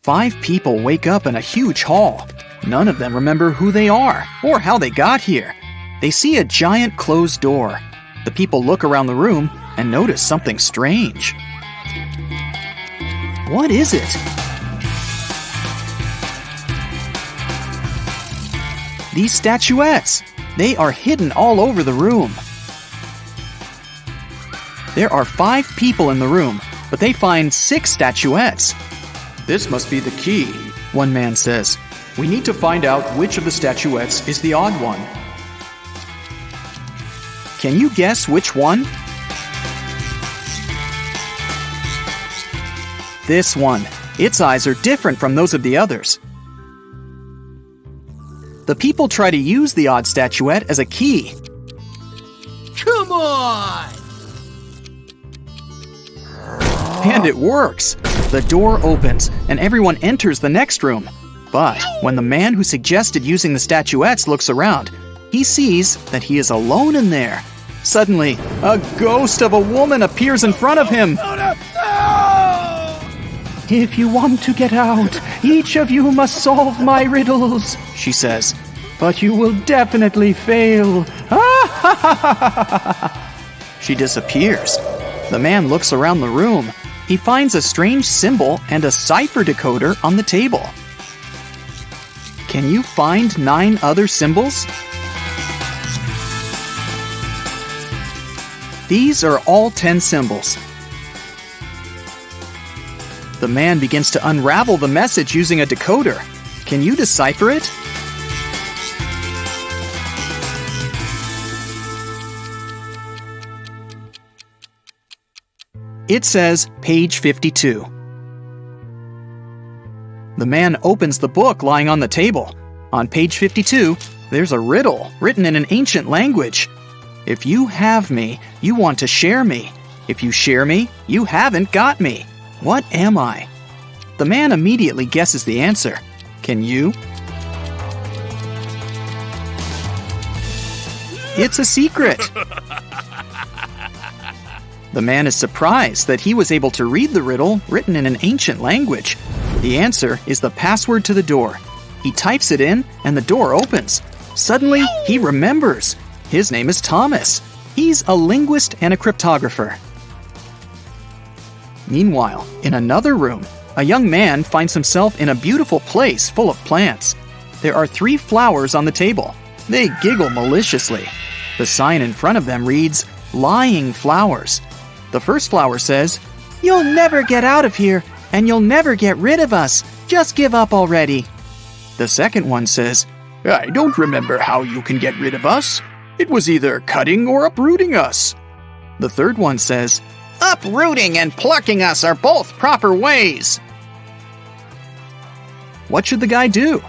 5 people wake up in a huge hall. None of them remember who they are or how they got here. They see a giant closed door. The people look around the room and notice something strange. What is it? These statuettes. They are hidden all over the room. There are 5 people in the room, but they find 6 statuettes. This must be the key, one man says. We need to find out which of the statuettes is the odd one. Can you guess which one? This one. Its eyes are different from those of the others. The people try to use the odd statuette as a key. Come on! And it works. The door opens and everyone enters the next room. But when the man who suggested using the statuettes looks around, he sees that he is alone in there. Suddenly, a ghost of a woman appears in front of him. If you want to get out, each of you must solve my riddles, she says. But you will definitely fail. She disappears. The man looks around the room. He finds a strange symbol and a cipher decoder on the table. Can you find 9 other symbols? These are all 10 symbols. The man begins to unravel the message using a decoder. Can you decipher it? It says page 52. The man opens the book lying on the table. On page 52, there's a riddle written in an ancient language. If you have me, you want to share me. If you share me, you haven't got me. What am I? The man immediately guesses the answer. Can you? It's a secret. The man is surprised that he was able to read the riddle written in an ancient language. The answer is the password to the door. He types it in and the door opens. Suddenly, he remembers. His name is Thomas. He's a linguist and a cryptographer. Meanwhile, in another room, a young man finds himself in a beautiful place full of plants. There are 3 flowers on the table. They giggle maliciously. The sign in front of them reads, "Lying Flowers." The first flower says, "You'll never get out of here, and you'll never get rid of us. Just give up already." The second one says, I don't remember how you can get rid of us. It was either cutting or uprooting us. The third one says, Uprooting and plucking us are both proper ways. What should the guy do?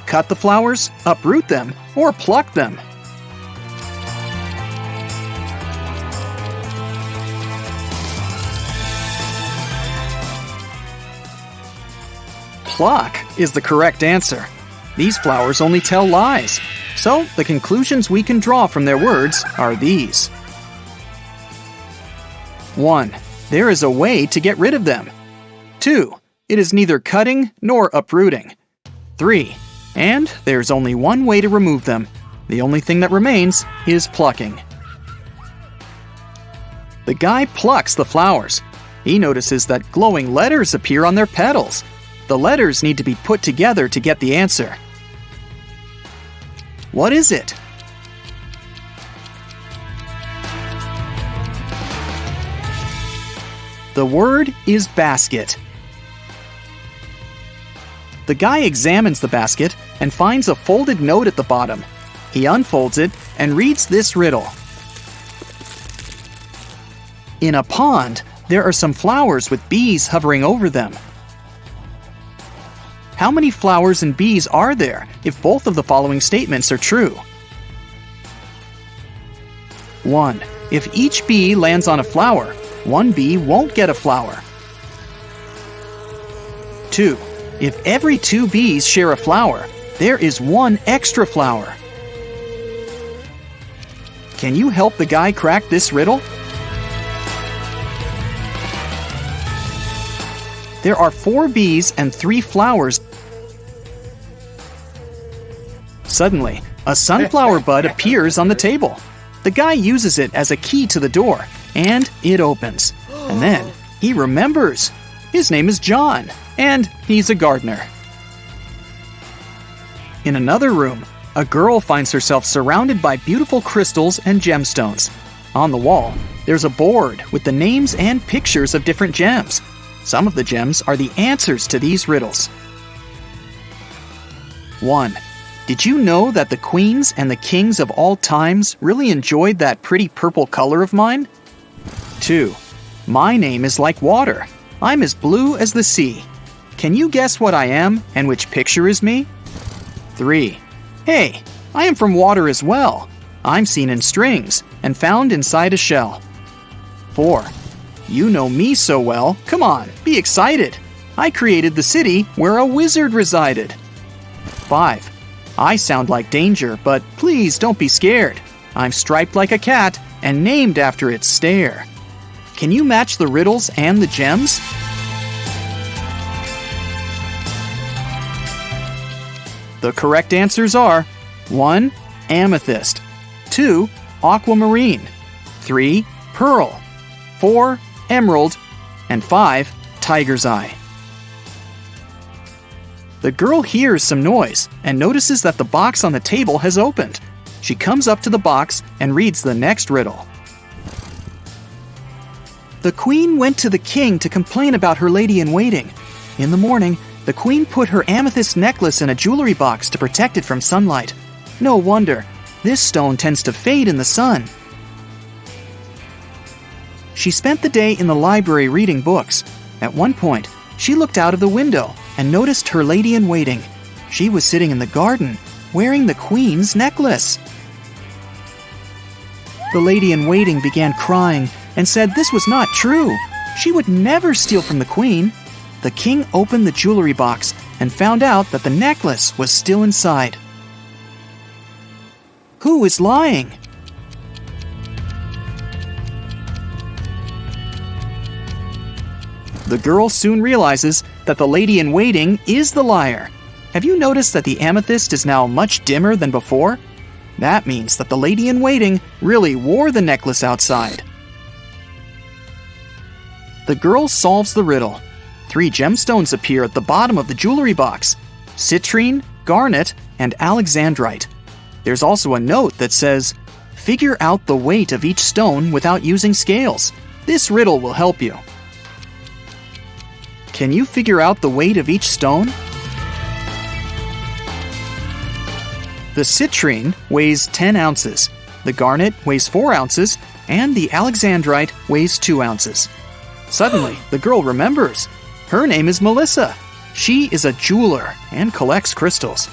Cut the flowers, uproot them, or pluck them? Pluck is the correct answer. These flowers only tell lies. So the conclusions we can draw from their words are these. 1. There is a way to get rid of them. 2. It is neither cutting nor uprooting. 3. And there's only one way to remove them. The only thing that remains is plucking. The guy plucks the flowers. He notices that glowing letters appear on their petals. The letters need to be put together to get the answer. What is it? The word is basket. The guy examines the basket and finds a folded note at the bottom. He unfolds it and reads this riddle. In a pond, there are some flowers with bees hovering over them. How many flowers and bees are there if both of the following statements are true? 1. If each bee lands on a flower, one bee won't get a flower. 2. If every 2 bees share a flower, there is 1 extra flower. Can you help the guy crack this riddle? There are 4 bees and 3 flowers. Suddenly, a sunflower bud appears on the table. The guy uses it as a key to the door, and it opens. And then he remembers. His name is John, and he's a gardener. In another room, a girl finds herself surrounded by beautiful crystals and gemstones. On the wall, there's a board with the names and pictures of different gems. Some of the gems are the answers to these riddles. 1. Did you know that the queens and the kings of all times really enjoyed that pretty purple color of mine? 2. My name is like water. I'm as blue as the sea. Can you guess what I am and which picture is me? 3. Hey, I am from water as well. I'm seen in strings and found inside a shell. 4. You know me so well. Come on, be excited. I created the city where a wizard resided. 5. I sound like danger, but please don't be scared. I'm striped like a cat and named after its stare. Can you match the riddles and the gems? The correct answers are 1. Amethyst, 2. Aquamarine, 3. Pearl, 4. Emerald, and 5. Tiger's eye. The girl hears some noise and notices that the box on the table has opened. She comes up to the box and reads the next riddle. The queen went to the king to complain about her lady-in-waiting. In the morning, the queen put her amethyst necklace in a jewelry box to protect it from sunlight. No wonder, this stone tends to fade in the sun. She spent the day in the library reading books. At one point, she looked out of the window and noticed her lady-in-waiting. She was sitting in the garden, wearing the queen's necklace. The lady-in-waiting began crying and said this was not true. She would never steal from the queen. The king opened the jewelry box and found out that the necklace was still inside. Who is lying? The girl soon realizes that the lady-in-waiting is the liar. Have you noticed that the amethyst is now much dimmer than before? That means that the lady-in-waiting really wore the necklace outside. The girl solves the riddle. 3 gemstones appear at the bottom of the jewelry box: citrine, garnet, and alexandrite. There's also a note that says, "Figure out the weight of each stone without using scales. This riddle will help you." Can you figure out the weight of each stone? The citrine weighs 10 ounces, the garnet weighs 4 ounces, and the alexandrite weighs 2 ounces. Suddenly, the girl remembers. Her name is Melissa. She is a jeweler and collects crystals.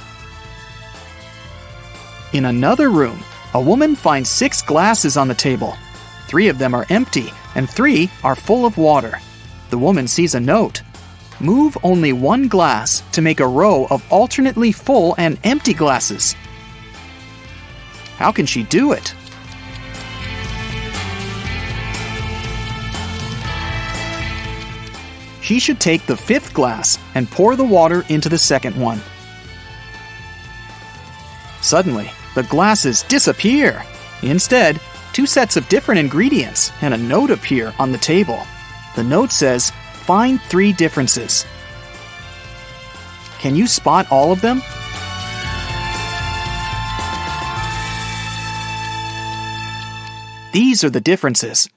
In another room, a woman finds 6 glasses on the table. 3 of them are empty, and 3 are full of water. The woman sees a note. Move only 1 glass to make a row of alternately full and empty glasses. How can she do it? She should take the 5th glass and pour the water into the second one. Suddenly, the glasses disappear. Instead, 2 sets of different ingredients and a note appear on the table. The note says, "Find 3 differences." Can you spot all of them? These are the differences.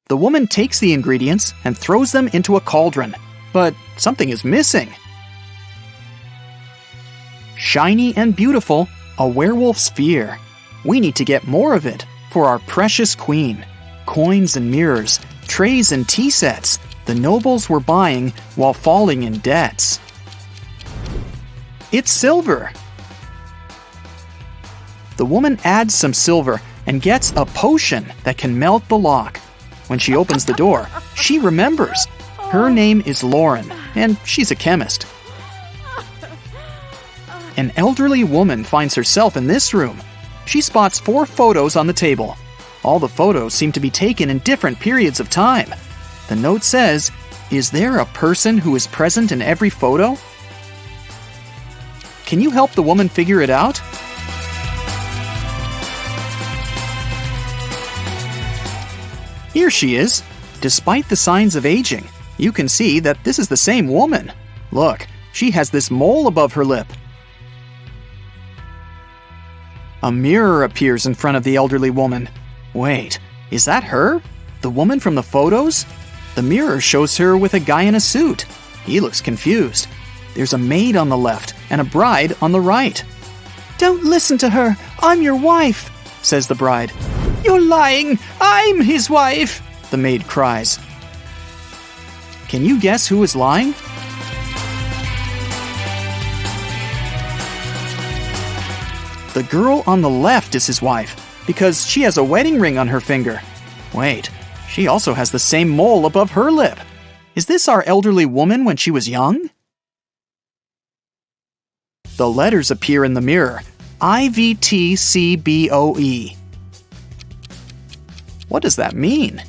The woman takes the ingredients and throws them into a cauldron, but something is missing. Shiny and beautiful, a werewolf's fear. We need to get more of it for our precious queen. Coins and mirrors, trays and tea sets, the nobles were buying while falling in debts. It's silver. The woman adds some silver and gets a potion that can melt the lock. When she opens the door, she remembers. Her name is Lauren, and she's a chemist. An elderly woman finds herself in this room. She spots 4 photos on the table. All the photos seem to be taken in different periods of time. The note says, "Is there a person who is present in every photo?" Can you help the woman figure it out? Here she is. Despite the signs of aging, you can see that this is the same woman. Look, she has this mole above her lip. A mirror appears in front of the elderly woman. Wait, is that her? The woman from the photos? The mirror shows her with a guy in a suit. He looks confused. There's a maid on the left and a bride on the right. "Don't listen to her. I'm your wife," says the bride. "You're lying. I'm his wife," the maid cries. Can you guess who is lying? The girl on the left is his wife because she has a wedding ring on her finger. Wait, she also has the same mole above her lip. Is this our elderly woman when she was young? The letters appear in the mirror. IVTCBOE. What does that mean?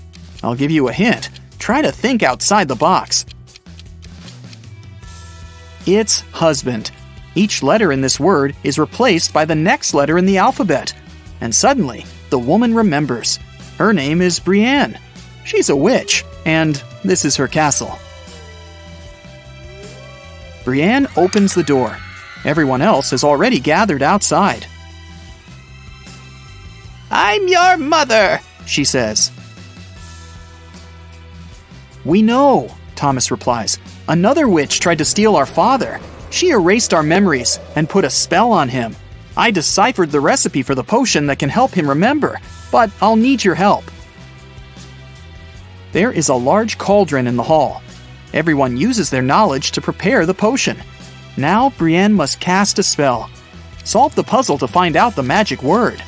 I'll give you a hint. Try to think outside the box. It's husband. Each letter in this word is replaced by the next letter in the alphabet. And suddenly, the woman remembers. Her name is Brienne. She's a witch, and this is her castle. Brienne opens the door. Everyone else has already gathered outside. "I'm your mother," she says. "We know," Thomas replies. "Another witch tried to steal our father. She erased our memories and put a spell on him. I deciphered the recipe for the potion that can help him remember, but I'll need your help." There is a large cauldron in the hall. Everyone uses their knowledge to prepare the potion. Now Brienne must cast a spell. Solve the puzzle to find out the magic word.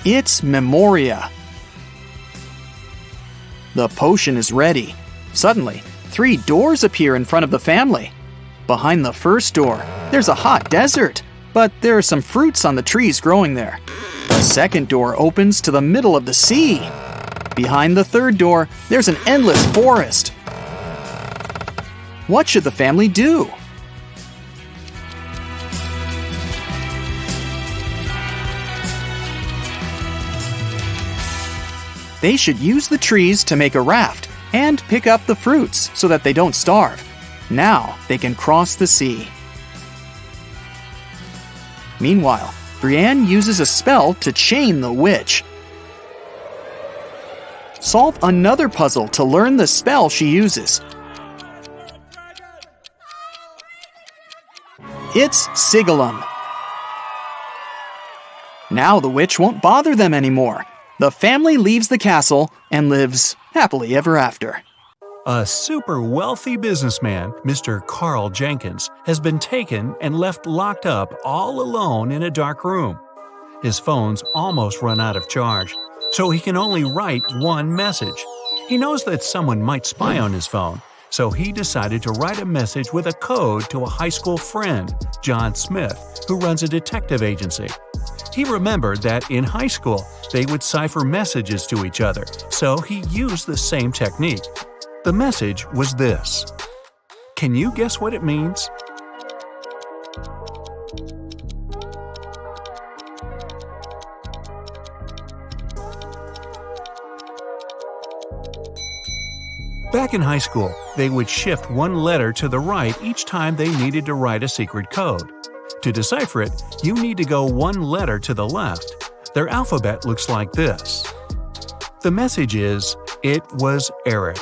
It's Memoria. The potion is ready. Suddenly, 3 doors appear in front of the family. Behind the first door, there's a hot desert, but there are some fruits on the trees growing there. The second door opens to the middle of the sea. Behind the third door, there's an endless forest. What should the family do? They should use the trees to make a raft and pick up the fruits so that they don't starve. Now they can cross the sea. Meanwhile, Brienne uses a spell to chain the witch. Solve another puzzle to learn the spell she uses. It's Sigillum. Now the witch won't bother them anymore. The family leaves the castle and lives happily ever after. A super wealthy businessman, Mr. Carl Jenkins, has been taken and left locked up all alone in a dark room. His phone's almost run out of charge, so he can only write one message. He knows that someone might spy on his phone, so he decided to write a message with a code to a high school friend, John Smith, who runs a detective agency. He remembered that in high school, they would cipher messages to each other, so he used the same technique. The message was this. Can you guess what it means? Back in high school, they would shift one letter to the right each time they needed to write a secret code. To decipher it, you need to go one letter to the left. Their alphabet looks like this. The message is, "It was Eric."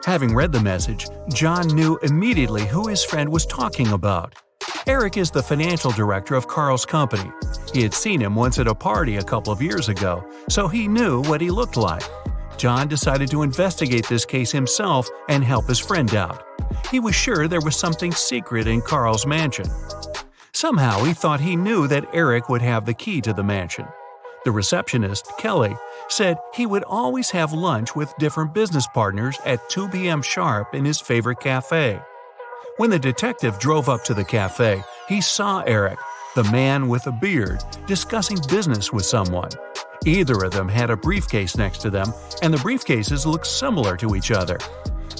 Having read the message, John knew immediately who his friend was talking about. Eric is the financial director of Carl's company. He had seen him once at a party a couple of years ago, so he knew what he looked like. John decided to investigate this case himself and help his friend out. He was sure there was something secret in Carl's mansion. Somehow he thought he knew that Eric would have the key to the mansion. The receptionist, Kelly, said he would always have lunch with different business partners at 2 p.m. sharp in his favorite cafe. When the detective drove up to the cafe, he saw Eric, the man with a beard, discussing business with someone. Either of them had a briefcase next to them, and the briefcases looked similar to each other.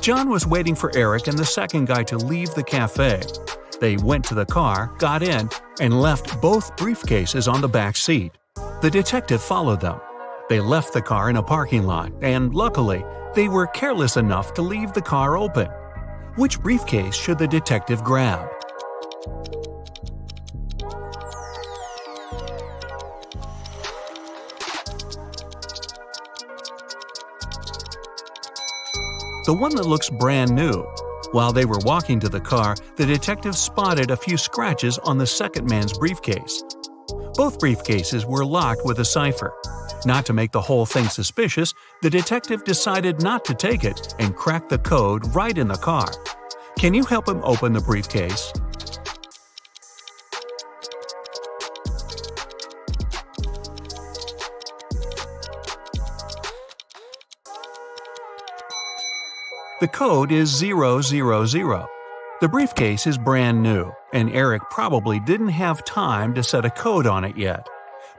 John was waiting for Eric and the second guy to leave the cafe. They went to the car, got in, and left both briefcases on the back seat. The detective followed them. They left the car in a parking lot, and luckily, they were careless enough to leave the car open. Which briefcase should the detective grab? The one that looks brand new. While they were walking to the car, the detective spotted a few scratches on the second man's briefcase. Both briefcases were locked with a cipher. Not to make the whole thing suspicious, the detective decided not to take it and cracked the code right in the car. Can you help him open the briefcase? The code is 000. The briefcase is brand new, and Eric probably didn't have time to set a code on it yet.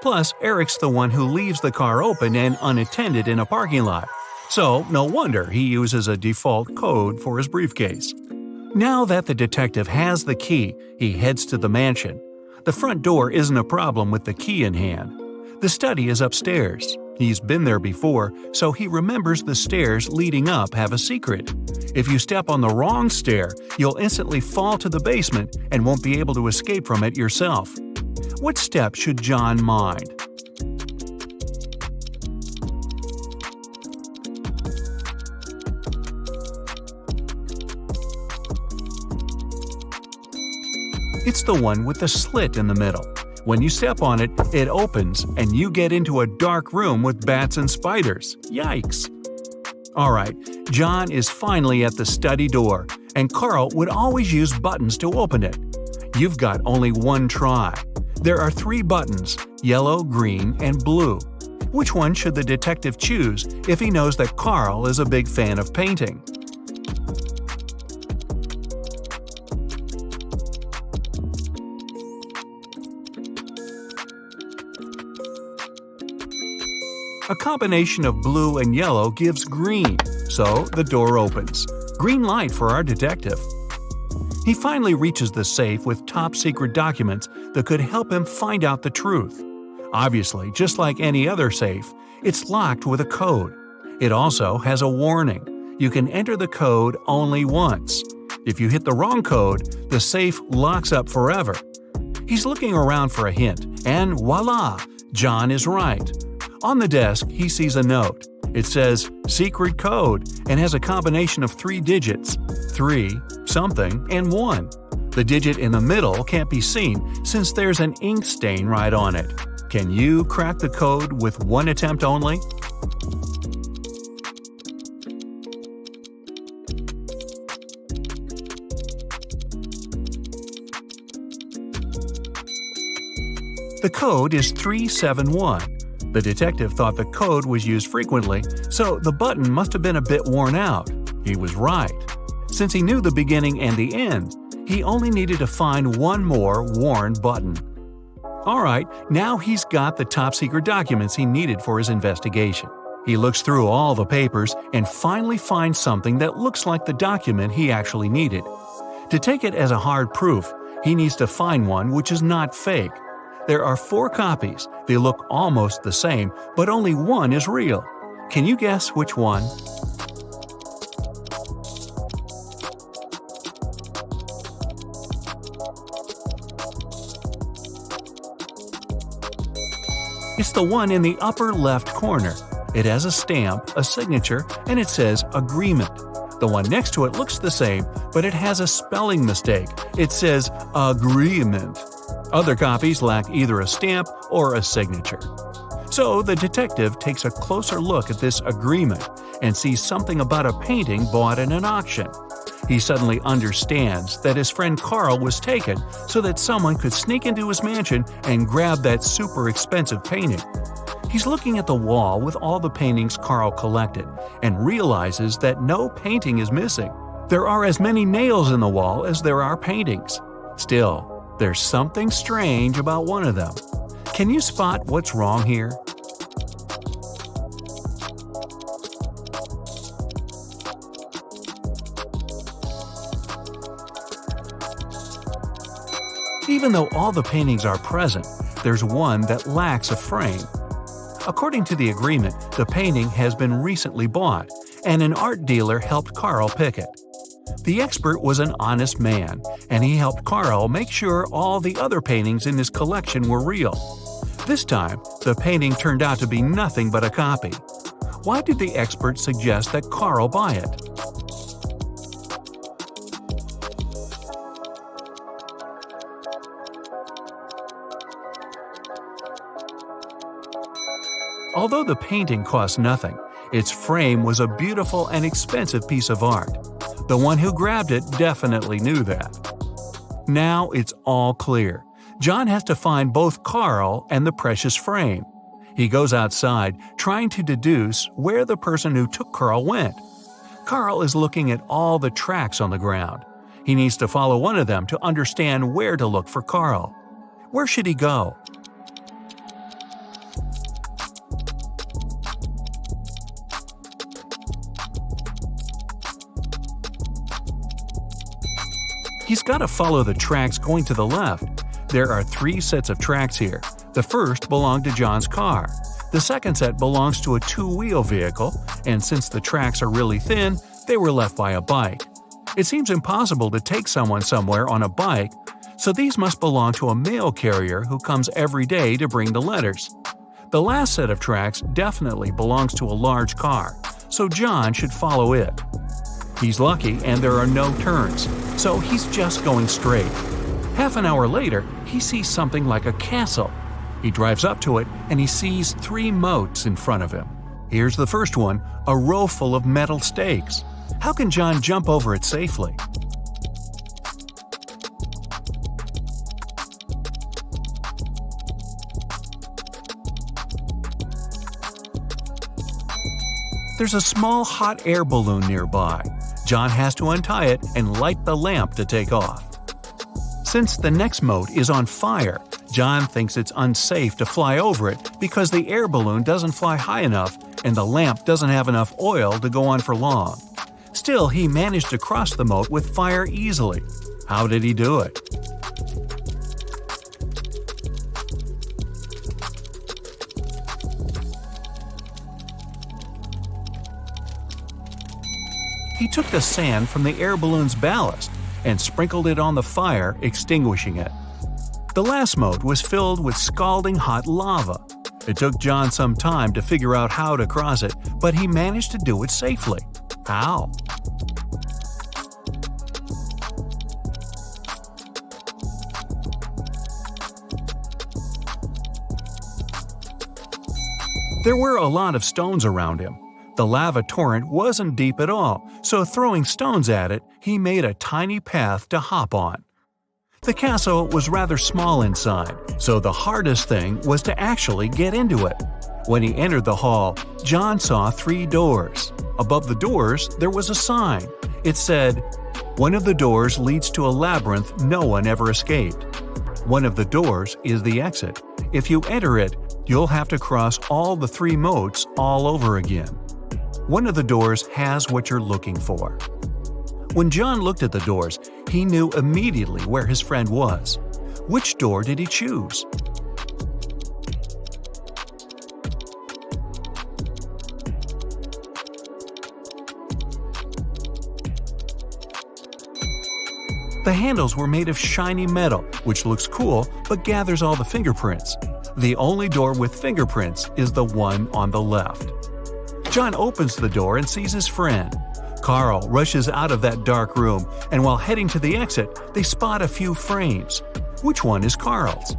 Plus, Eric's the one who leaves the car open and unattended in a parking lot, so no wonder he uses a default code for his briefcase. Now that the detective has the key, he heads to the mansion. The front door isn't a problem with the key in hand. The study is upstairs. He's been there before, so he remembers the stairs leading up have a secret. If you step on the wrong stair, you'll instantly fall to the basement and won't be able to escape from it yourself. What step should John mind? It's the one with the slit in the middle. When you step on it, it opens, and you get into a dark room with bats and spiders. Yikes! Alright, John is finally at the study door, and Carl would always use buttons to open it. You've got only one try. There are 3 buttons, yellow, green, and blue. Which one should the detective choose if he knows that Carl is a big fan of painting? A combination of blue and yellow gives green, so the door opens. Green light for our detective. He finally reaches the safe with top-secret documents that could help him find out the truth. Obviously, just like any other safe, it's locked with a code. It also has a warning. You can enter the code only once. If you hit the wrong code, the safe locks up forever. He's looking around for a hint, and voila! John is right. On the desk, he sees a note. It says, "Secret code," and has a combination of 3 digits, 3, something, and 1. The digit in the middle can't be seen since there's an ink stain right on it. Can you crack the code with one attempt only? The code is 371. The detective thought the code was used frequently, so the button must have been a bit worn out. He was right. Since he knew the beginning and the end, he only needed to find one more worn button. Alright, now he's got the top-secret documents he needed for his investigation. He looks through all the papers and finally finds something that looks like the document he actually needed. To take it as a hard proof, he needs to find one which is not fake. There are 4 copies. They look almost the same, but only one is real. Can you guess which one? It's the one in the upper left corner. It has a stamp, a signature, and it says agreement. The one next to it looks the same, but it has a spelling mistake. It says agreement. Other copies lack either a stamp or a signature. So the detective takes a closer look at this agreement and sees something about a painting bought in an auction. He suddenly understands that his friend Carl was taken so that someone could sneak into his mansion and grab that super expensive painting. He's looking at the wall with all the paintings Carl collected and realizes that no painting is missing. There are as many nails in the wall as there are paintings. Still, there's something strange about one of them. Can you spot what's wrong here? Even though all the paintings are present, there's one that lacks a frame. According to the agreement, the painting has been recently bought, and an art dealer helped Carl pick it. The expert was an honest man, and he helped Carl make sure all the other paintings in his collection were real. This time, the painting turned out to be nothing but a copy. Why did the expert suggest that Carl buy it? Although the painting cost nothing, its frame was a beautiful and expensive piece of art. The one who grabbed it definitely knew that. Now it's all clear. John has to find both Carl and the precious frame. He goes outside, trying to deduce where the person who took Carl went. Carl is looking at all the tracks on the ground. He needs to follow one of them to understand where to look for Carl. Where should he go? He's got to follow the tracks going to the left. There are 3 sets of tracks here. The first belonged to John's car. The second set belongs to a 2-wheel vehicle, and since the tracks are really thin, they were left by a bike. It seems impossible to take someone somewhere on a bike, so these must belong to a mail carrier who comes every day to bring the letters. The last set of tracks definitely belongs to a large car, so John should follow it. He's lucky and there are no turns, so he's just going straight. Half an hour later, he sees something like a castle. He drives up to it and he sees 3 moats in front of him. Here's the first one, a row full of metal stakes. How can John jump over it safely? There's a small hot air balloon nearby. John has to untie it and light the lamp to take off. Since the next moat is on fire, John thinks it's unsafe to fly over it because the air balloon doesn't fly high enough and the lamp doesn't have enough oil to go on for long. Still, he managed to cross the moat with fire easily. How did he do it? He took the sand from the air balloon's ballast and sprinkled it on the fire, extinguishing it. The last moat was filled with scalding hot lava. It took John some time to figure out how to cross it, but he managed to do it safely. How? There were a lot of stones around him. The lava torrent wasn't deep at all, so throwing stones at it, he made a tiny path to hop on. The castle was rather small inside, so the hardest thing was to actually get into it. When he entered the hall, John saw 3 doors. Above the doors, there was a sign. It said, "One of the doors leads to a labyrinth no one ever escaped. One of the doors is the exit. If you enter it, you'll have to cross all the 3 moats all over again. One of the doors has what you're looking for." When John looked at the doors, he knew immediately where his friend was. Which door did he choose? The handles were made of shiny metal, which looks cool but gathers all the fingerprints. The only door with fingerprints is the one on the left. John opens the door and sees his friend. Carl rushes out of that dark room, and while heading to the exit, they spot a few frames. Which one is Carl's?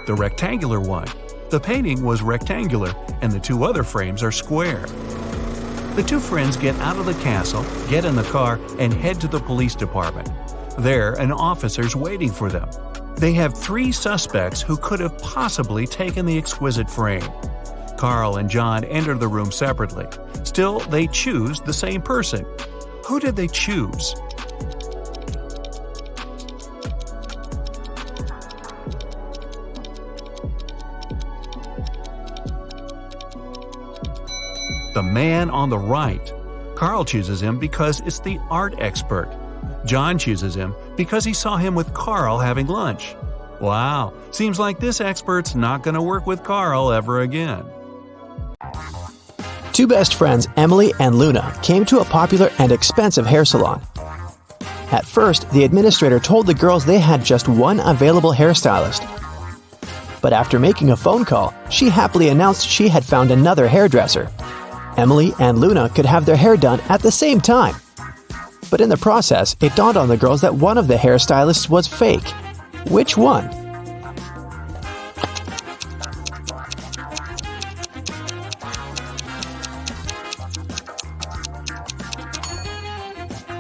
The rectangular one. The painting was rectangular, and the 2 other frames are square. The 2 friends get out of the castle, get in the car, and head to the police department. There, an officer's waiting for them. They have 3 suspects who could have possibly taken the exquisite frame. Carl and John enter the room separately. Still, they choose the same person. Who did they choose? The man on the right. Carl chooses him because it's the art expert. John chooses him because he saw him with Carl having lunch. Wow, seems like this expert's not going to work with Carl ever again. Two best friends, Emily and Luna, came to a popular and expensive hair salon. At first, the administrator told the girls they had just one available hairstylist. But after making a phone call, she happily announced she had found another hairdresser. Emily and Luna could have their hair done at the same time. But in the process, it dawned on the girls that one of the hairstylists was fake. Which one?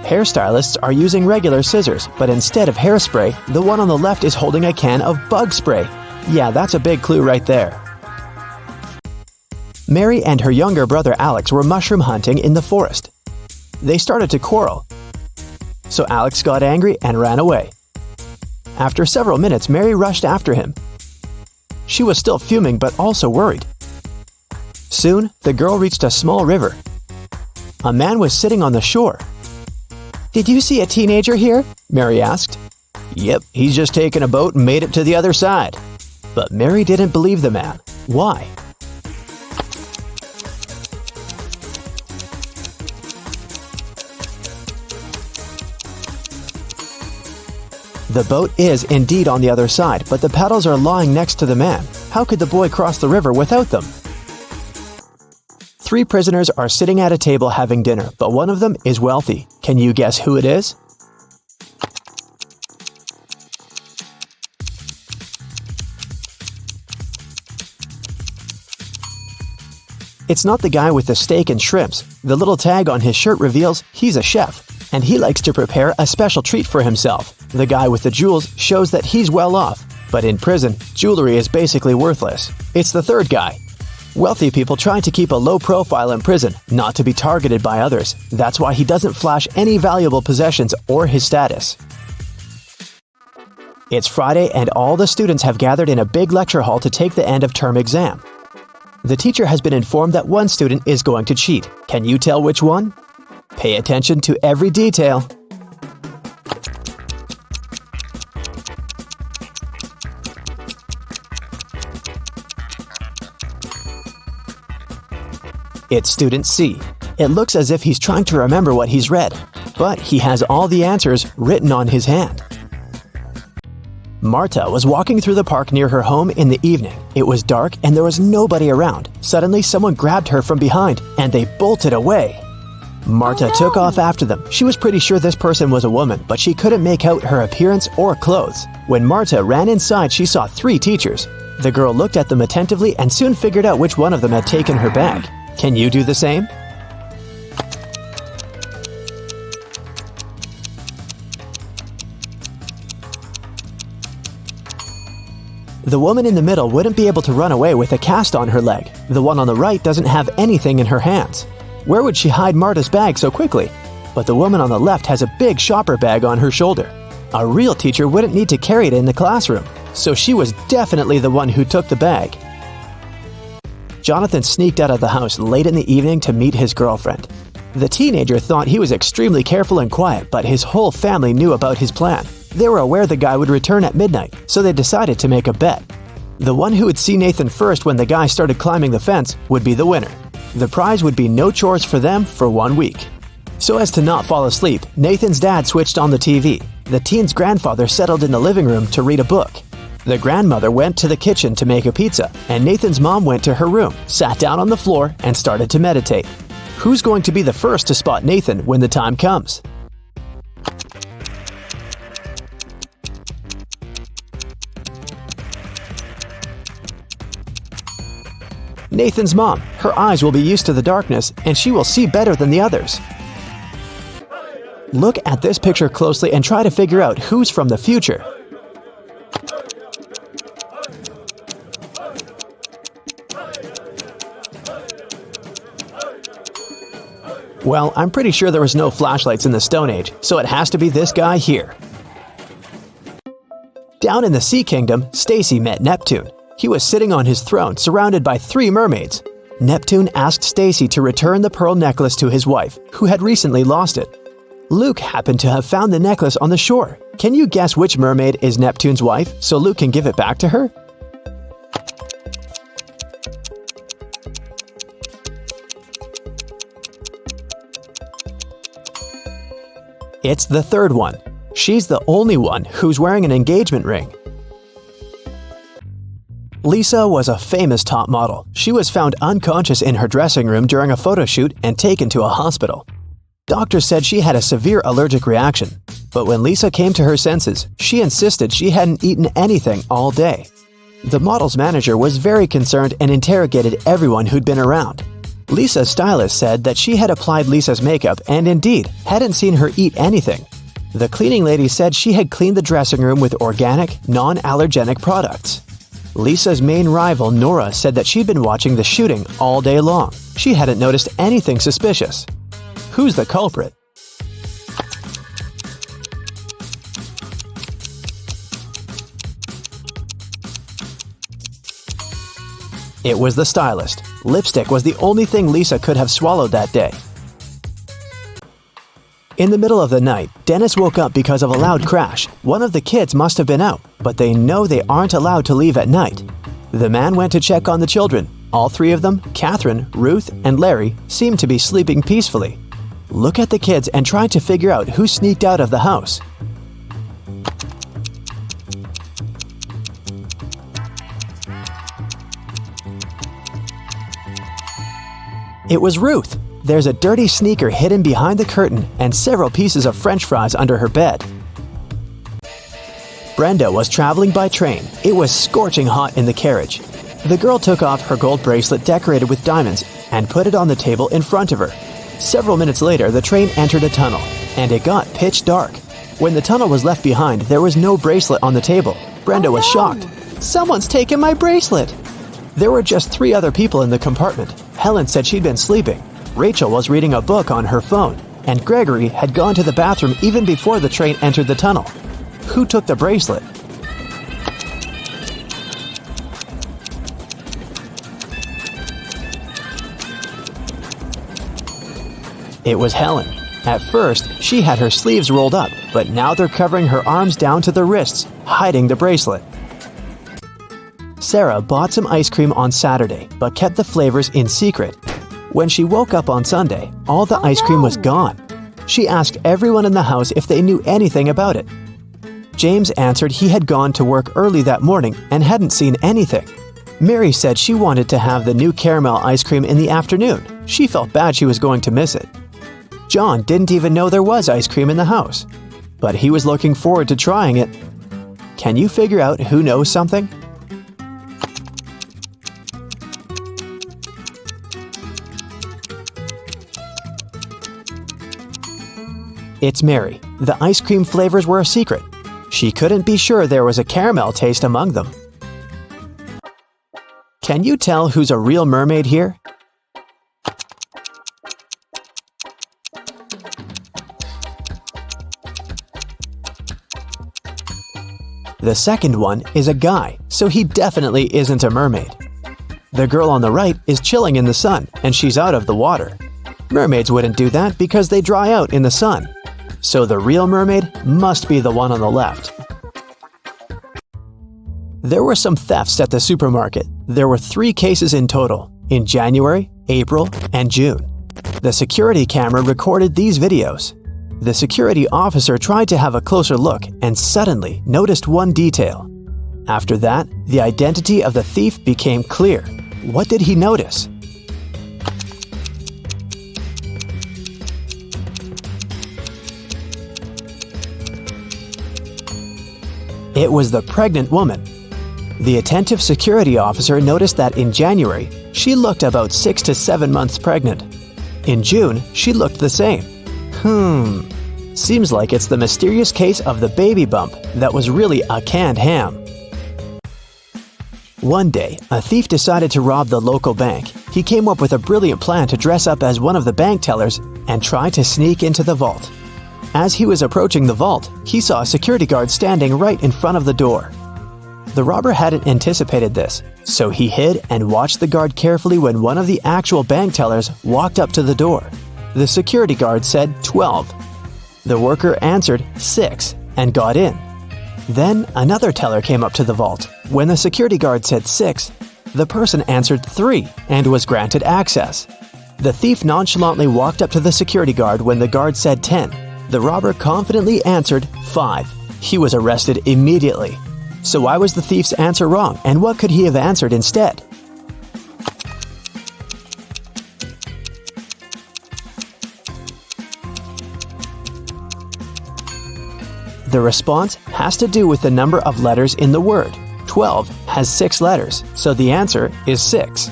Hairstylists are using regular scissors, but instead of hairspray, the one on the left is holding a can of bug spray. Yeah, that's a big clue right there. Mary and her younger brother Alex were mushroom hunting in the forest. They started to quarrel. So Alex got angry and ran away. After several minutes, Mary rushed after him. She was still fuming but also worried. Soon, the girl reached a small river. A man was sitting on the shore. "Did you see a teenager here?" Mary asked. "Yep, he's just taken a boat and made it to the other side." But Mary didn't believe the man. Why? The boat is indeed on the other side, but the paddles are lying next to the man. How could the boy cross the river without them? Three prisoners are sitting at a table having dinner, but one of them is wealthy. Can you guess who it is? It's not the guy with the steak and shrimps. The little tag on his shirt reveals he's a chef, and he likes to prepare a special treat for himself. The guy with the jewels shows that he's well off, but in prison, jewelry is basically worthless. It's the third guy. Wealthy people try to keep a low profile in prison, not to be targeted by others. That's why he doesn't flash any valuable possessions or his status. It's Friday and all the students have gathered in a big lecture hall to take the end of term exam. The teacher has been informed that one student is going to cheat. Can you tell which one? Pay attention to every detail. It's student C. It looks as if he's trying to remember what he's read, but he has all the answers written on his hand. Marta was walking through the park near her home in the evening. It was dark and there was nobody around. Suddenly, someone grabbed her from behind and they bolted away. Marta took off after them. She was pretty sure this person was a woman, but she couldn't make out her appearance or clothes. When Marta ran inside, she saw 3 teachers. The girl looked at them attentively and soon figured out which one of them had taken her bag. Can you do the same? The woman in the middle wouldn't be able to run away with a cast on her leg. The one on the right doesn't have anything in her hands. Where would she hide Marta's bag so quickly? But the woman on the left has a big shopper bag on her shoulder. A real teacher wouldn't need to carry it in the classroom, so she was definitely the one who took the bag. Jonathan sneaked out of the house late in the evening to meet his girlfriend. The teenager thought he was extremely careful and quiet, but his whole family knew about his plan. They were aware the guy would return at midnight, so they decided to make a bet. The one who would see Nathan first when the guy started climbing the fence would be the winner. The prize would be no chores for them for 1 week. So as to not fall asleep, Nathan's dad switched on the TV. The teen's grandfather settled in the living room to read a book. The grandmother went to the kitchen to make a pizza, and Nathan's mom went to her room, sat down on the floor, and started to meditate. Who's going to be the first to spot Nathan when the time comes? Nathan's mom. Her eyes will be used to the darkness, and she will see better than the others. Look at this picture closely and try to figure out who's from the future. Well, I'm pretty sure there was no flashlights in the Stone Age, so it has to be this guy here. Down in the Sea Kingdom, Stacy met Neptune. He was sitting on his throne, surrounded by 3 mermaids. Neptune asked Stacy to return the pearl necklace to his wife, who had recently lost it. Luke happened to have found the necklace on the shore. Can you guess which mermaid is Neptune's wife so Luke can give it back to her? It's the third one. She's the only one who's wearing an engagement ring. Lisa was a famous top model. She was found unconscious in her dressing room during a photo shoot and taken to a hospital. Doctors said she had a severe allergic reaction, but when Lisa came to her senses, she insisted she hadn't eaten anything all day. The model's manager was very concerned and interrogated everyone who'd been around. Lisa's stylist said that she had applied Lisa's makeup and indeed hadn't seen her eat anything. The cleaning lady said she had cleaned the dressing room with organic, non-allergenic products. Lisa's main rival, Nora, said that she'd been watching the shooting all day long. She hadn't noticed anything suspicious. Who's the culprit? It was the stylist. Lipstick was the only thing Lisa could have swallowed that day. In the middle of the night, Dennis woke up because of a loud crash. One of the kids must have been out, but they know they aren't allowed to leave at night. The man went to check on the children. All three of them, Catherine, Ruth, and Larry, seemed to be sleeping peacefully. Look at the kids and try to figure out who sneaked out of the house. It was Ruth. There's a dirty sneaker hidden behind the curtain and several pieces of French fries under her bed. Brenda was traveling by train. It was scorching hot in the carriage. The girl took off her gold bracelet decorated with diamonds and put it on the table in front of her. Several minutes later, the train entered a tunnel, and it got pitch dark. When the tunnel was left behind, there was no bracelet on the table. Brenda was shocked. "Someone's taken my bracelet!" There were just 3 other people in the compartment. Helen said she'd been sleeping. Rachel was reading a book on her phone, and Gregory had gone to the bathroom even before the train entered the tunnel. Who took the bracelet? It was Helen. At first, she had her sleeves rolled up, but now they're covering her arms down to the wrists, hiding the bracelet. Sarah bought some ice cream on Saturday, but kept the flavors in secret. When she woke up on Sunday, all the ice cream was gone. She asked everyone in the house if they knew anything about it. James answered he had gone to work early that morning and hadn't seen anything. Mary said she wanted to have the new caramel ice cream in the afternoon. She felt bad she was going to miss it. John didn't even know there was ice cream in the house, but he was looking forward to trying it. Can you figure out who knows something? It's Mary. The ice cream flavors were a secret. She couldn't be sure there was a caramel taste among them. Can you tell who's a real mermaid here? The second one is a guy, so he definitely isn't a mermaid. The girl on the right is chilling in the sun, and she's out of the water. Mermaids wouldn't do that because they dry out in the sun. So the real mermaid must be the one on the left. There were some thefts at the supermarket. There were 3 cases in total, in January, April, and June. The security camera recorded these videos. The security officer tried to have a closer look and suddenly noticed one detail. After that, the identity of the thief became clear. What did he notice? It was the pregnant woman. The attentive security officer noticed that in January, she looked about 6 to 7 months pregnant. In June, she looked the same. Seems like it's the mysterious case of the baby bump that was really a canned ham. One day, a thief decided to rob the local bank. He came up with a brilliant plan to dress up as one of the bank tellers and try to sneak into the vault. As he was approaching the vault, he saw a security guard standing right in front of the door. The robber hadn't anticipated this, so he hid and watched the guard carefully when one of the actual bank tellers walked up to the door. The security guard said 12. The worker answered 6 and got in. Then another teller came up to the vault. When the security guard said 6, the person answered 3 and was granted access. The thief nonchalantly walked up to the security guard when the guard said 10. The robber confidently answered 5. He was arrested immediately. So why was the thief's answer wrong, and what could he have answered instead? The response has to do with the number of letters in the word. 12 has 6 letters, so the answer is 6.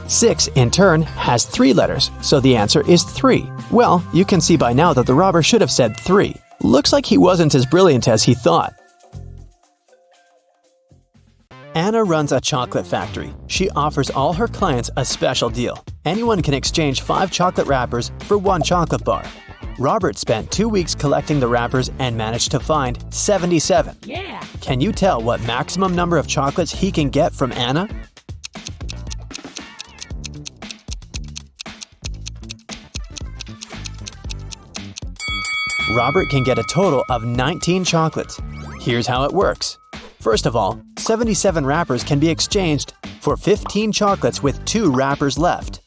6, in turn, has 3 letters, so the answer is 3. Well, you can see by now that the robber should have said 3. Looks like he wasn't as brilliant as he thought. Anna runs a chocolate factory. She offers all her clients a special deal. Anyone can exchange 5 chocolate wrappers for 1 chocolate bar. Robert spent 2 weeks collecting the wrappers and managed to find 77. Yeah. Can you tell what maximum number of chocolates he can get from Anna? Robert can get a total of 19 chocolates. Here's how it works. First of all, 77 wrappers can be exchanged for 15 chocolates with 2 wrappers left.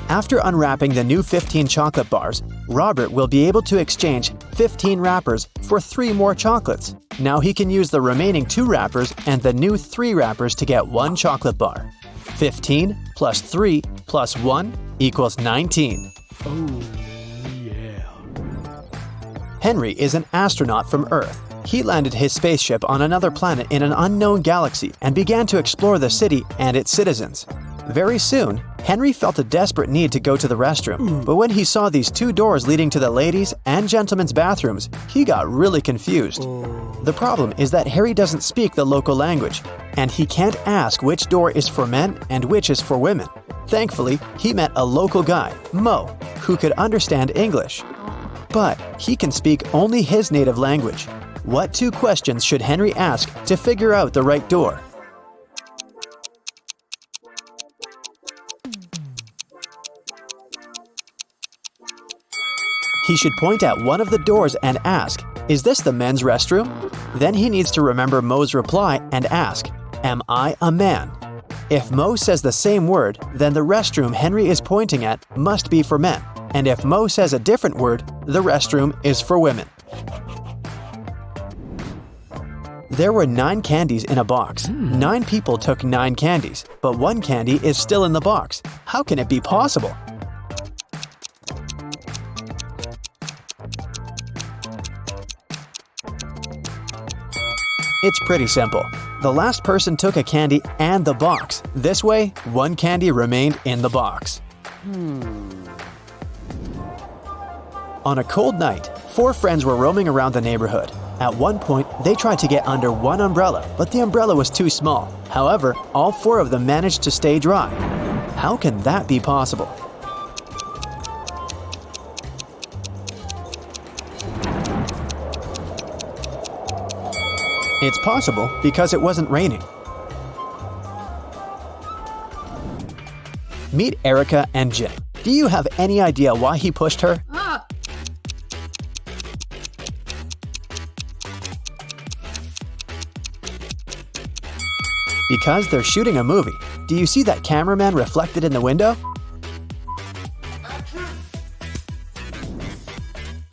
After unwrapping the new 15 chocolate bars, Robert will be able to exchange 15 wrappers for 3 more chocolates. Now he can use the remaining 2 wrappers and the new 3 wrappers to get 1 chocolate bar. 15 plus 3 plus 1 equals 19. Oh, yeah. Henry is an astronaut from Earth. He landed his spaceship on another planet in an unknown galaxy and began to explore the city and its citizens. Very soon, Henry felt a desperate need to go to the restroom, but when he saw these 2 doors leading to the ladies' and gentlemen's bathrooms, he got really confused. The problem is that Harry doesn't speak the local language, and he can't ask which door is for men and which is for women. Thankfully, he met a local guy, Mo, who could understand English. But he can speak only his native language. What 2 questions should Henry ask to figure out the right door? He should point at one of the doors and ask, "Is this the men's restroom?" Then he needs to remember Mo's reply and ask, "Am I a man?" If Mo says the same word, then the restroom Henry is pointing at must be for men. And if Mo says a different word, the restroom is for women. There were 9 candies in a box. 9 people took 9 candies, but 1 candy is still in the box. How can it be possible? It's pretty simple. The last person took a candy and the box. This way, 1 candy remained in the box. On a cold night, 4 friends were roaming around the neighborhood. At one point, they tried to get under one umbrella, but the umbrella was too small. However, all 4 of them managed to stay dry. How can that be possible? It's possible because it wasn't raining. Meet Erica and Jim. Do you have any idea why he pushed her? Because they're shooting a movie. Do you see that cameraman reflected in the window?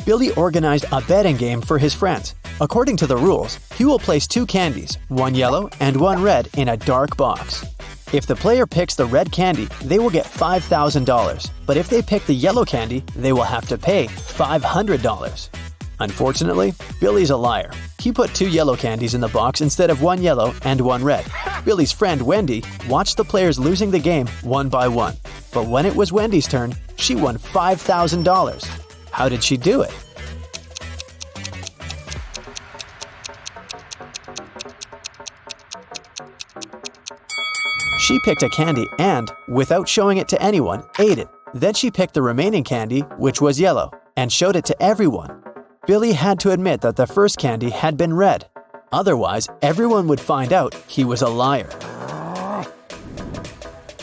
Billy organized a betting game for his friends. According to the rules, he will place 2 candies, 1 yellow and 1 red, in a dark box. If the player picks the red candy, they will get $5,000. But if they pick the yellow candy, they will have to pay $500. Unfortunately, Billy's a liar. He put 2 yellow candies in the box instead of 1 yellow and 1 red. Billy's friend Wendy watched the players losing the game one by one. But when it was Wendy's turn, she won $5,000. How did she do it? She picked a candy and, without showing it to anyone, ate it. Then she picked the remaining candy, which was yellow, and showed it to everyone. Billy had to admit that the first candy had been red. Otherwise, everyone would find out he was a liar.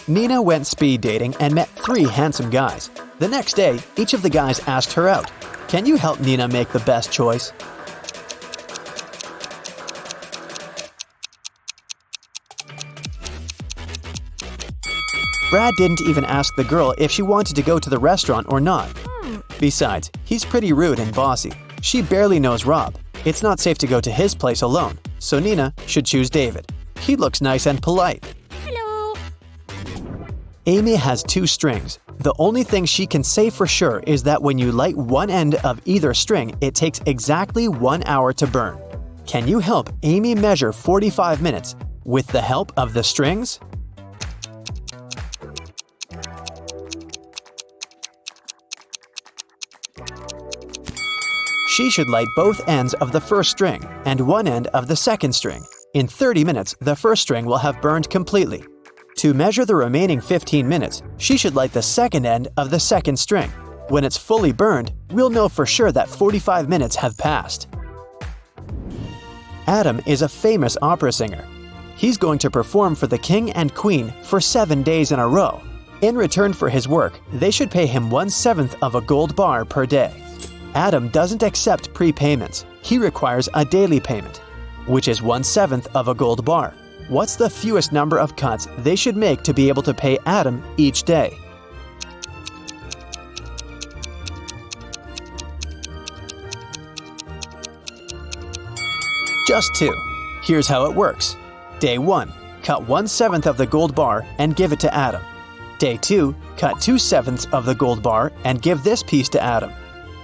Nina went speed dating and met 3 handsome guys. The next day, each of the guys asked her out. Can you help Nina make the best choice? Brad didn't even ask the girl if she wanted to go to the restaurant or not. Besides, he's pretty rude and bossy. She barely knows Rob. It's not safe to go to his place alone, so Nina should choose David. He looks nice and polite. Hello. Amy has 2 strings. The only thing she can say for sure is that when you light one end of either string, it takes exactly 1 hour to burn. Can you help Amy measure 45 minutes with the help of the strings? She should light both ends of the first string and one end of the second string. In 30 minutes, the first string will have burned completely. To measure the remaining 15 minutes, she should light the second end of the second string. When it's fully burned, we'll know for sure that 45 minutes have passed. Adam is a famous opera singer. He's going to perform for the king and queen for 7 days in a row. In return for his work, they should pay him 1/7 of a gold bar per day. Adam doesn't accept prepayments. He requires a daily payment, which is 1/7 of a gold bar. What's the fewest number of cuts they should make to be able to pay Adam each day? Just 2. Here's how it works. Day 1, cut 1/7 of the gold bar and give it to Adam. Day 2, cut 2/7 of the gold bar and give this piece to Adam.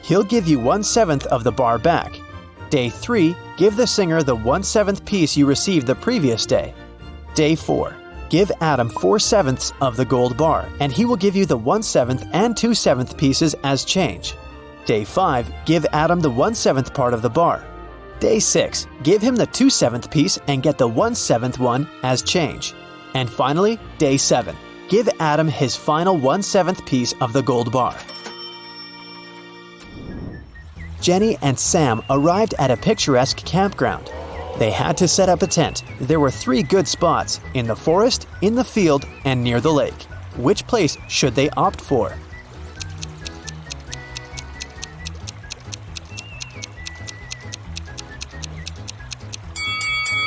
He'll give you 1/7 of the bar back. Day 3, give the singer the 1/7 piece you received the previous day. Day 4, give Adam 4/7 of the gold bar, and he will give you the 1/7 and 2/7 pieces as change. Day 5, give Adam the 1/7 part of the bar. Day 6, give him the 2/7 piece and get the 1/7 one as change. And finally, Day 7, give Adam his final 1/7 piece of the gold bar. Jenny and Sam arrived at a picturesque campground. They had to set up a tent. There were 3 good spots: in the forest, in the field, and near the lake. Which place should they opt for?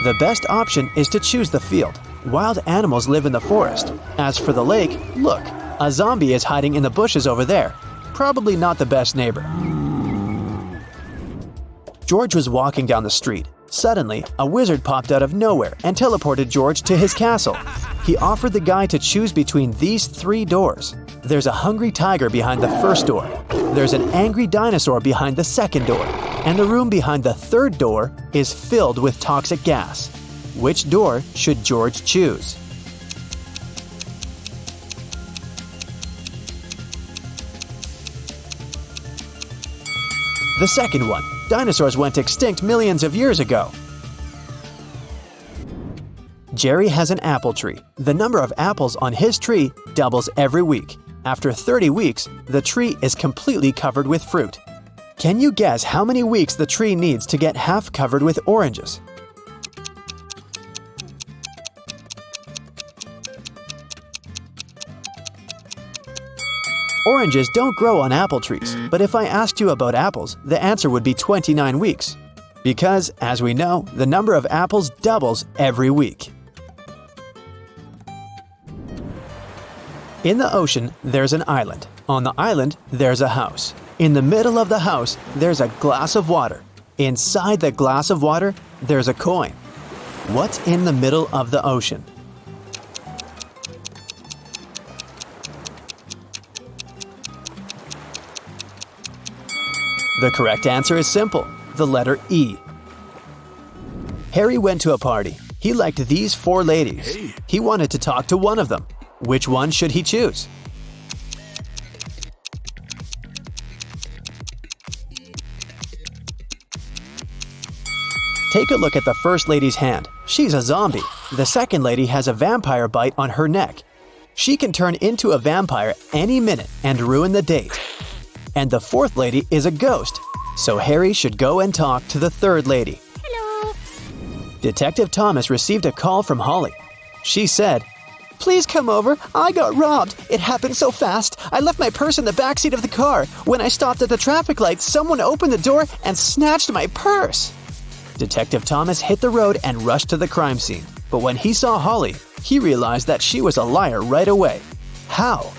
The best option is to choose the field. Wild animals live in the forest. As for the lake, look, a zombie is hiding in the bushes over there. Probably not the best neighbor. George was walking down the street. Suddenly, a wizard popped out of nowhere and teleported George to his castle. He offered the guy to choose between these 3 doors. There's a hungry tiger behind the first door. There's an angry dinosaur behind the second door. And the room behind the third door is filled with toxic gas. Which door should George choose? The second one. Dinosaurs went extinct millions of years ago. Jerry has an apple tree. The number of apples on his tree doubles every week. After 30 weeks, the tree is completely covered with fruit. Can you guess how many weeks the tree needs to get half covered with oranges? Oranges don't grow on apple trees, but if I asked you about apples, the answer would be 29 weeks. Because, as we know, the number of apples doubles every week. In the ocean, there's an island. On the island, there's a house. In the middle of the house, there's a glass of water. Inside the glass of water, there's a coin. What's in the middle of the ocean? The correct answer is simple, the letter E. Harry went to a party. He liked these 4 ladies. He wanted to talk to one of them. Which one should he choose? Take a look at the first lady's hand. She's a zombie. The second lady has a vampire bite on her neck. She can turn into a vampire any minute and ruin the date. And the fourth lady is a ghost. So Harry should go and talk to the third lady. Hello. Detective Thomas received a call from Holly. She said, "Please come over. I got robbed. It happened so fast. I left my purse in the backseat of the car. When I stopped at the traffic light, someone opened the door and snatched my purse." Detective Thomas hit the road and rushed to the crime scene. But when he saw Holly, he realized that she was a liar right away. How?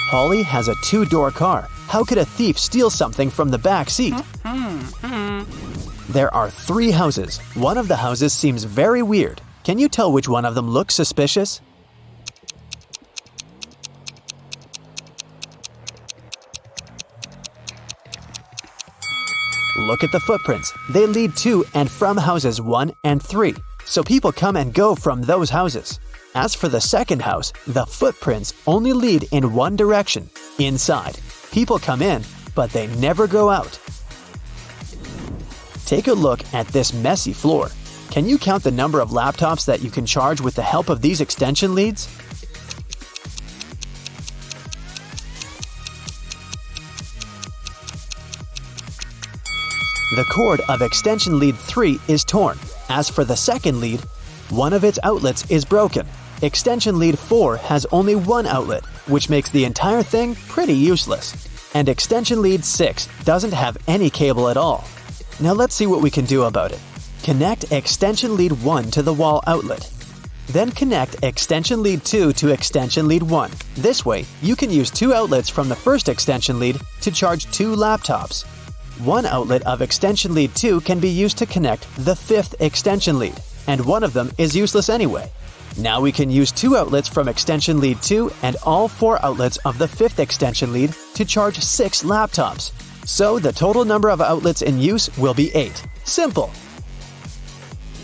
Holly has a two-door car. How could a thief steal something from the back seat? There are 3 houses. One of the houses seems very weird. Can you tell which one of them looks suspicious? Look at the footprints. They lead to and from houses 1 and 3, so people come and go from those houses. As for the second house, the footprints only lead in one direction, inside. People come in, but they never go out. Take a look at this messy floor. Can you count the number of laptops that you can charge with the help of these extension leads? The cord of extension lead 3 is torn. As for the second lead, one of its outlets is broken. Extension lead 4 has only one outlet, which makes the entire thing pretty useless. And extension lead 6 doesn't have any cable at all. Now let's see what we can do about it. Connect extension lead 1 to the wall outlet. Then connect extension lead 2 to extension lead 1. This way, you can use 2 outlets from the first extension lead to charge 2 laptops. One outlet of extension lead 2 can be used to connect the 5th extension lead, and one of them is useless anyway. Now we can use 2 outlets from extension lead 2 and all 4 outlets of the 5th extension lead to charge 6 laptops. So the total number of outlets in use will be 8. Simple!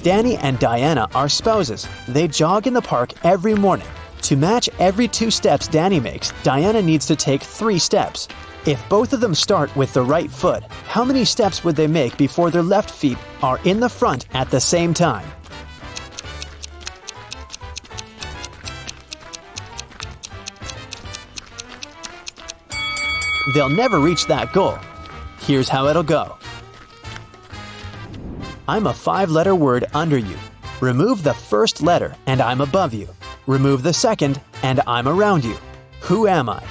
Danny and Diana are spouses. They jog in the park every morning. To match every 2 steps Danny makes, Diana needs to take 3 steps. If both of them start with the right foot, how many steps would they make before their left feet are in the front at the same time? They'll never reach that goal. Here's how it'll go. I'm a 5-letter word under you. Remove the first letter and I'm above you. Remove the second and I'm around you. Who am I?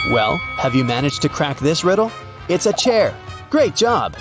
Well, have you managed to crack this riddle? It's a chair. Great job!